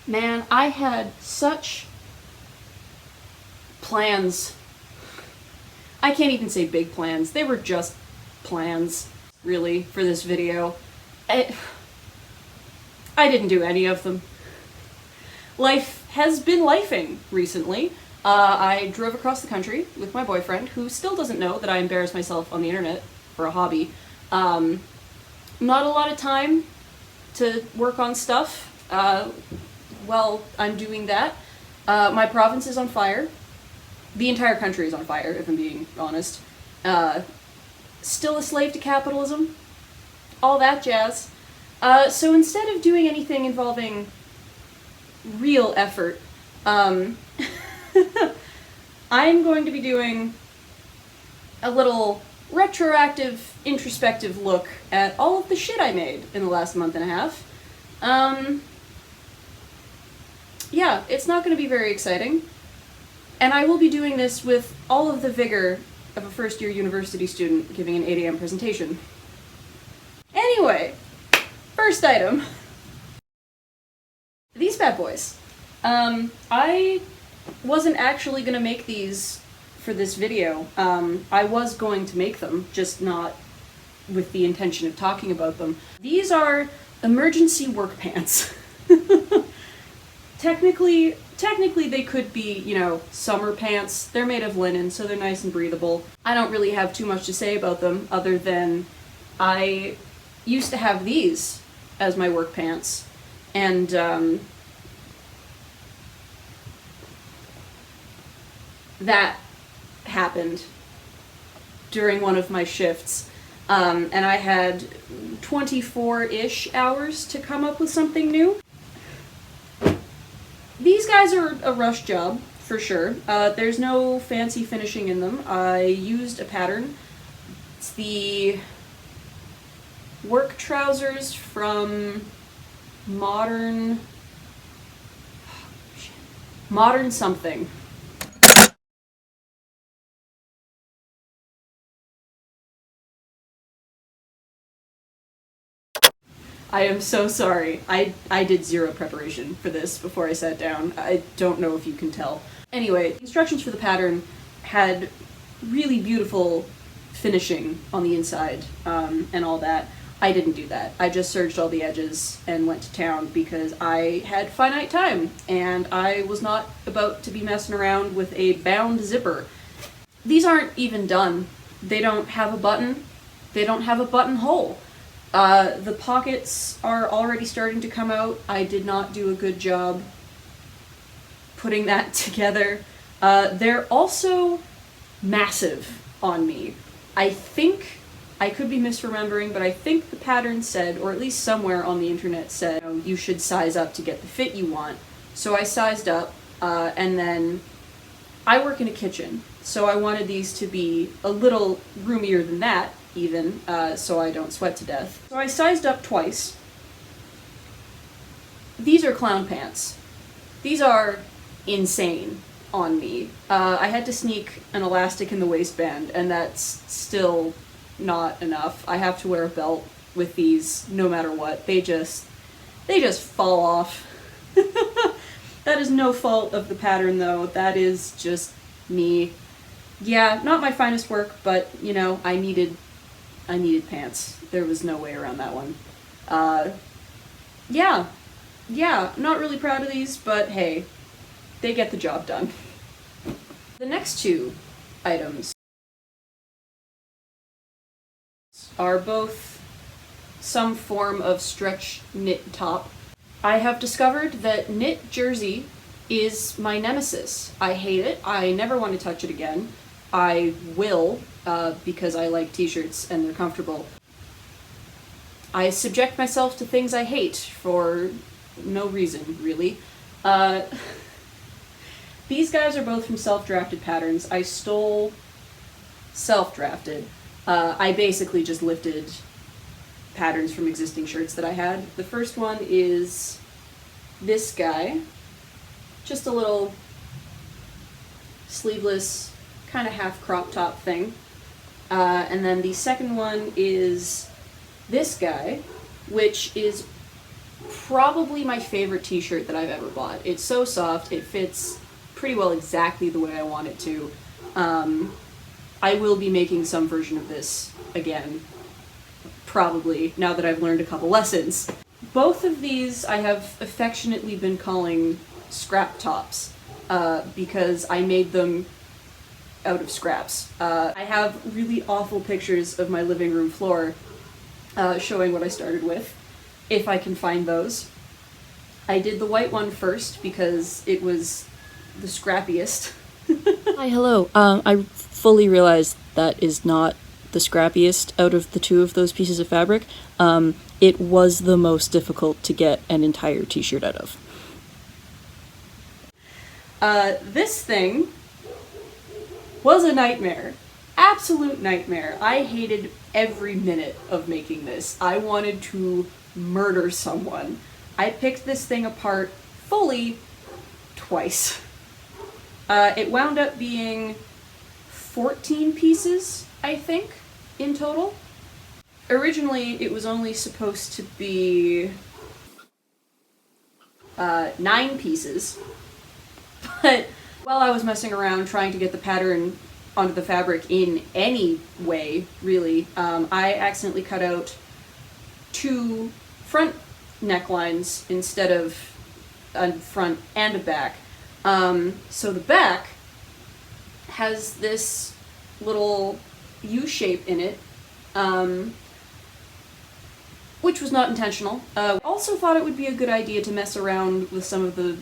Man, I had such plans. I can't even say big plans. They were just plans, really, for this video. I didn't do any of them. Life has been lifing recently. I drove across the country with my boyfriend, who still doesn't know that I embarrass myself on the internet for a hobby. Not a lot of time to work on stuff. Well, I'm doing that. My province is on fire. The entire country is on fire, if I'm being honest. Still a slave to capitalism. All that jazz. So instead of doing anything involving real effort, I'm going to be doing a little retroactive, introspective look at all of the shit I made in the last month and a half. Yeah, it's not going to be very exciting. And I will be doing this with all of the vigor of a first-year university student giving an 8 a.m. presentation. Anyway, first item. These bad boys. I wasn't actually going to make these for this video. I was going to make them, just not with the intention of talking about them. These are emergency work pants. Technically they could be, you know, summer pants. They're made of linen, so they're nice and breathable. I don't really have too much to say about them, other than I used to have these as my work pants, and that happened during one of my shifts, and I had 24-ish hours to come up with something new. These guys are a rush job, for sure. There's no fancy finishing in them. I used a pattern. It's the work trousers from Modern something. I am so sorry. I did zero preparation for this before I sat down. I don't know if you can tell. Anyway, the instructions for the pattern had really beautiful finishing on the inside, and all that. I didn't do that. I just serged all the edges and went to town because I had finite time, and I was not about to be messing around with a bound zipper. These aren't even done. They don't have a button. They don't have a buttonhole. The pockets are already starting to come out. I did not do a good job putting that together. They're also massive on me. I think, I could be misremembering, but I think the pattern said, or at least somewhere on the internet said, you know, you should size up to get the fit you want. So I sized up, and then I work in a kitchen, so I wanted these to be a little roomier than that, even, so I don't sweat to death. So I sized up twice. These are clown pants. These are insane on me. I had to sneak an elastic in the waistband, and that's still not enough. I have to wear a belt with these no matter what. They just fall off. That is no fault of the pattern, though. That is just me. Yeah, not my finest work, but, you know, I needed pants. There was no way around that one. Yeah, not really proud of these, but hey, they get the job done. The next two items are both some form of stretch knit top. I have discovered that knit jersey is my nemesis. I hate it. I never want to touch it again. I will, because I like t-shirts and they're comfortable. I subject myself to things I hate for no reason, really. These guys are both from self-drafted patterns. I stole self-drafted. I basically just lifted patterns from existing shirts that I had. The first one is this guy. Just a little sleeveless, kind of half crop top thing. And then the second one is this guy, which is probably my favorite t-shirt that I've ever bought. It's so soft, it fits pretty well exactly the way I want it to. I will be making some version of this again, probably, now that I've learned a couple lessons. Both of these I have affectionately been calling scrap tops, because I made them out of scraps. I have really awful pictures of my living room floor showing what I started with, if I can find those. I did the white one first because it was the scrappiest. Hi, hello. I fully realize that is not the scrappiest out of the two of those pieces of fabric. It was the most difficult to get an entire t-shirt out of. This thing was a nightmare. Absolute nightmare. I hated every minute of making this. I wanted to murder someone. I picked this thing apart fully twice. It wound up being 14 pieces, I think, in total. Originally, it was only supposed to be 9 pieces, but while I was messing around trying to get the pattern onto the fabric in any way, really, I accidentally cut out 2 front necklines instead of a front and a back. So the back has this little U shape in it, which was not intentional. Also thought it would be a good idea to mess around with some of the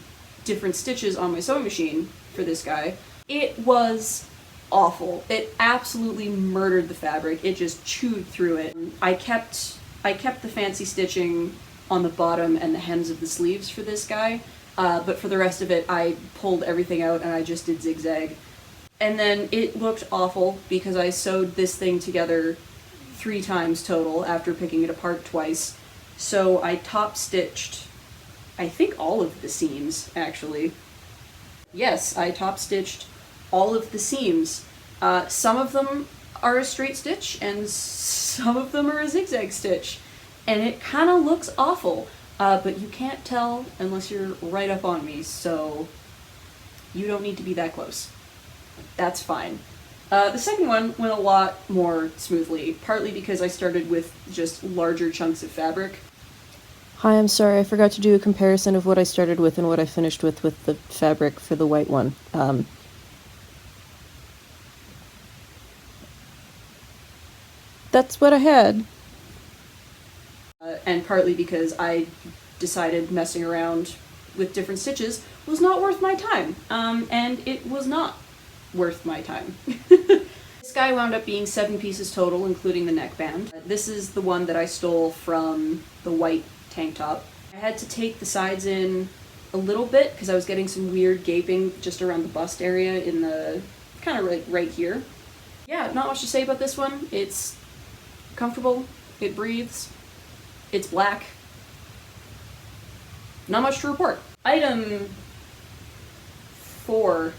different stitches on my sewing machine for this guy. It was awful. It absolutely murdered the fabric. It just chewed through it. I kept the fancy stitching on the bottom and the hems of the sleeves for this guy, but for the rest of it I pulled everything out and I just did zigzag. And then it looked awful because I sewed this thing together 3 times total after picking it apart twice. So I top stitched, I think, all of the seams, actually. Yes, I top stitched all of the seams. Some of them are a straight stitch and some of them are a zigzag stitch. And it kind of looks awful, but you can't tell unless you're right up on me, so you don't need to be that close. That's fine. The second one went a lot more smoothly, partly because I started with just larger chunks of fabric. Hi, I'm sorry, I forgot to do a comparison of what I started with and what I finished with the fabric for the white one. That's what I had. And partly because I decided messing around with different stitches was not worth my time, and it was not worth my time. This guy wound up being 7 pieces total, including the neckband. This is the one that I stole from the white tank top. I had to take the sides in a little bit because I was getting some weird gaping just around the bust area in the kind of right here. Yeah, not much to say about this one. It's comfortable, it breathes, it's black. Not much to report. Item 4.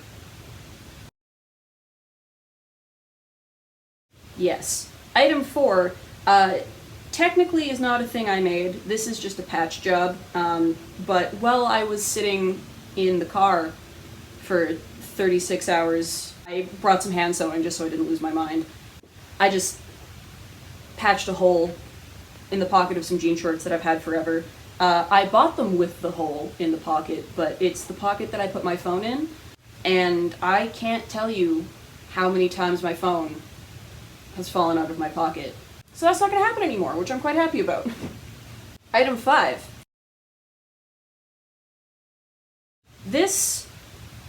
Yes. Item 4, technically is not a thing I made. This is just a patch job, but while I was sitting in the car for 36 hours, I brought some hand sewing just so I didn't lose my mind. I just patched a hole in the pocket of some jean shorts that I've had forever. I bought them with the hole in the pocket, but it's the pocket that I put my phone in, and I can't tell you how many times my phone has fallen out of my pocket. So that's not going to happen anymore, which I'm quite happy about. Item 5. This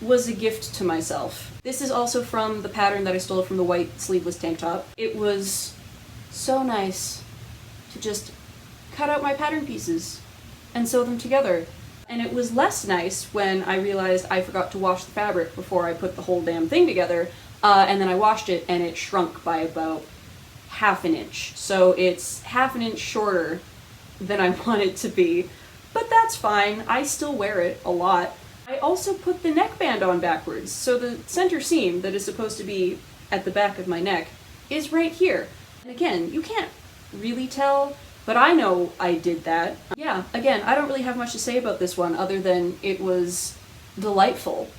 was a gift to myself. This is also from the pattern that I stole from the white sleeveless tank top. It was so nice to just cut out my pattern pieces and sew them together. And it was less nice when I realized I forgot to wash the fabric before I put the whole damn thing together, and then I washed it and it shrunk by about half an inch. So it's half an inch shorter than I want it to be, but that's fine. I still wear it a lot. I also put the neckband on backwards, so the center seam that is supposed to be at the back of my neck is right here. And again, you can't really tell, but I know I did that. Yeah, again, I don't really have much to say about this one other than it was delightful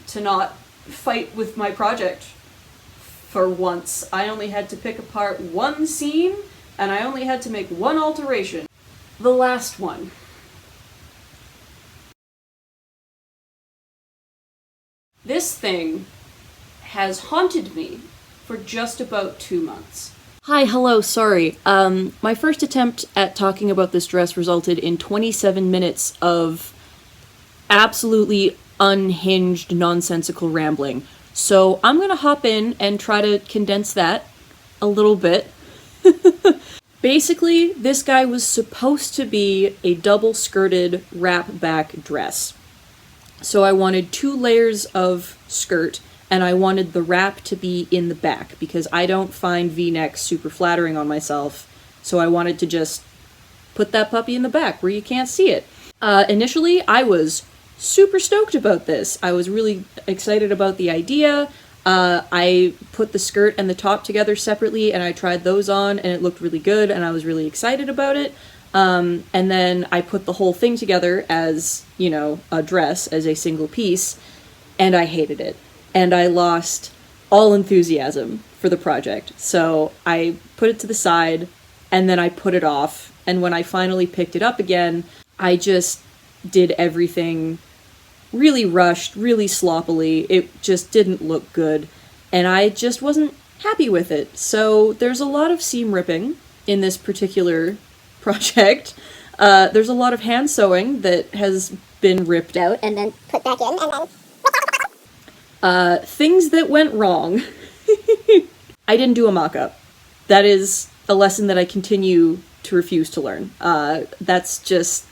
to not fight with my project for once. I only had to pick apart one seam, and I only had to make one alteration. The last one. This thing has haunted me for just about 2 months. Hi, hello, sorry. My first attempt at talking about this dress resulted in 27 minutes of absolutely unhinged, nonsensical rambling. So I'm gonna hop in and try to condense that a little bit. Basically, this guy was supposed to be a double-skirted wrap-back dress. So I wanted 2 layers of skirt, and I wanted the wrap to be in the back, because I don't find V-necks super flattering on myself, so I wanted to just put that puppy in the back where you can't see it. Initially, I was super stoked about this. I was really excited about the idea. I put the skirt and the top together separately, and I tried those on, and it looked really good, and I was really excited about it. And then I put the whole thing together as, you know, a dress, as a single piece, and I hated it. And I lost all enthusiasm for the project. So I put it to the side, and then I put it off, and when I finally picked it up again, I just did everything really rushed, really sloppily. It just didn't look good, and I just wasn't happy with it. So there's a lot of seam ripping in this particular project. There's a lot of hand sewing that has been ripped out and then put back in, and then things that went wrong. I didn't do a mock-up. That is a lesson that I continue to refuse to learn. That's just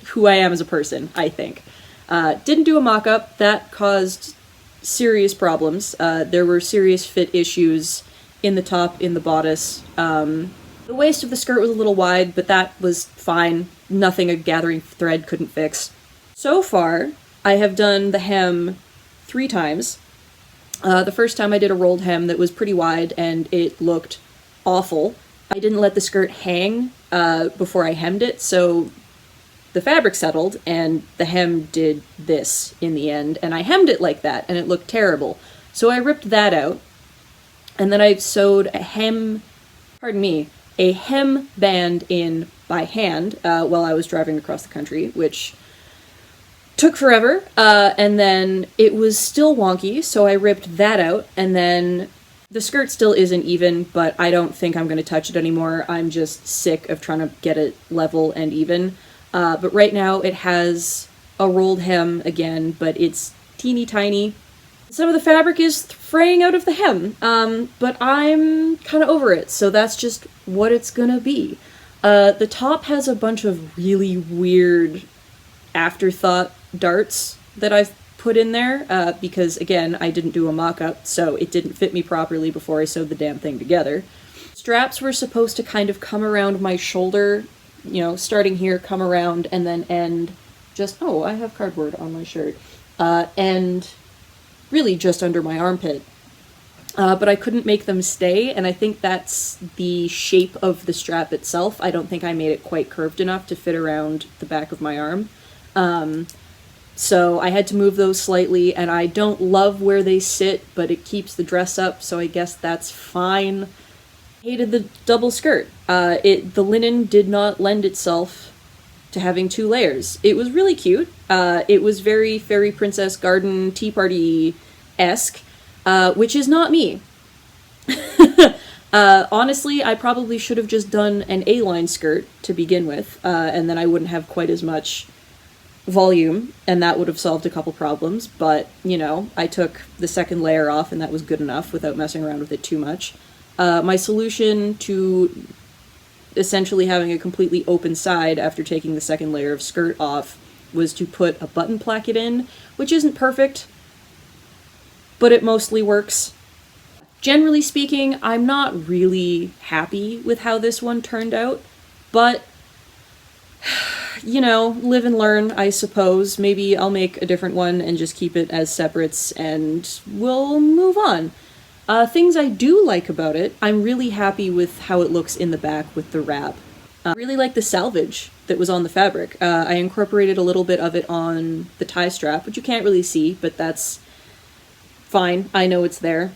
who I am as a person, I think. Didn't do a mock-up. That caused serious problems. There were serious fit issues in the top, in the bodice. The waist of the skirt was a little wide, but that was fine. Nothing a gathering thread couldn't fix. So far, I have done the hem 3 times. The first time I did a rolled hem that was pretty wide, and it looked awful. I didn't let the skirt hang before I hemmed it, so the fabric settled, and the hem did this in the end, and I hemmed it like that, and it looked terrible. So I ripped that out, and then I sewed a hem band in by hand while I was driving across the country, which took forever, and then it was still wonky, so I ripped that out, and then the skirt still isn't even, but I don't think I'm going to touch it anymore. I'm just sick of trying to get it level and even. But right now it has a rolled hem again, but it's teeny tiny. Some of the fabric is fraying out of the hem, but I'm kind of over it, so that's just what it's gonna be. The top has a bunch of really weird afterthought darts that I've put in there, because, again, I didn't do a mock-up, so it didn't fit me properly before I sewed the damn thing together. Straps were supposed to kind of come around my shoulder, you know, starting here, come around, and then end just, oh, I have cardboard on my shirt, end really just under my armpit. But I couldn't make them stay, and I think that's the shape of the strap itself. I don't think I made it quite curved enough to fit around the back of my arm. So I had to move those slightly, and I don't love where they sit, but it keeps the dress up, so I guess that's fine. Hated the double skirt. The linen did not lend itself to having 2 layers. It was really cute. It was very Fairy Princess Garden Tea Party-esque, which is not me. Honestly, I probably should have just done an A-line skirt to begin with, and then I wouldn't have quite as much volume, and that would have solved a couple problems, but, you know, I took the second layer off and that was good enough without messing around with it too much. My solution to essentially having a completely open side after taking the second layer of skirt off was to put a button placket in, which isn't perfect, but it mostly works. Generally speaking, I'm not really happy with how this one turned out, but, you know, live and learn, I suppose. Maybe I'll make a different one and just keep it as separates and we'll move on. Things I do like about it, I'm really happy with how it looks in the back with the wrap. I really like the salvage that was on the fabric. I incorporated a little bit of it on the tie strap, which you can't really see, but that's fine. I know it's there.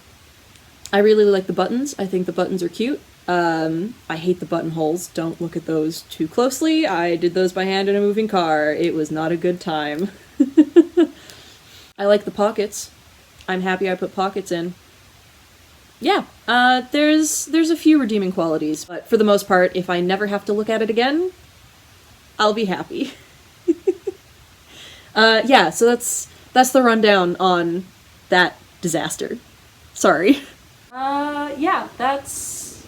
I really like the buttons. I think the buttons are cute. I hate the buttonholes. Don't look at those too closely. I did those by hand in a moving car. It was not a good time. I like the pockets. I'm happy I put pockets in. Yeah, there's a few redeeming qualities, but for the most part, if I never have to look at it again, I'll be happy. Yeah, so that's the rundown on that disaster. Sorry. Yeah, that's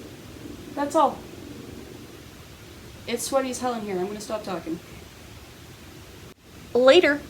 all. It's sweaty as hell in here. I'm gonna stop talking. Later.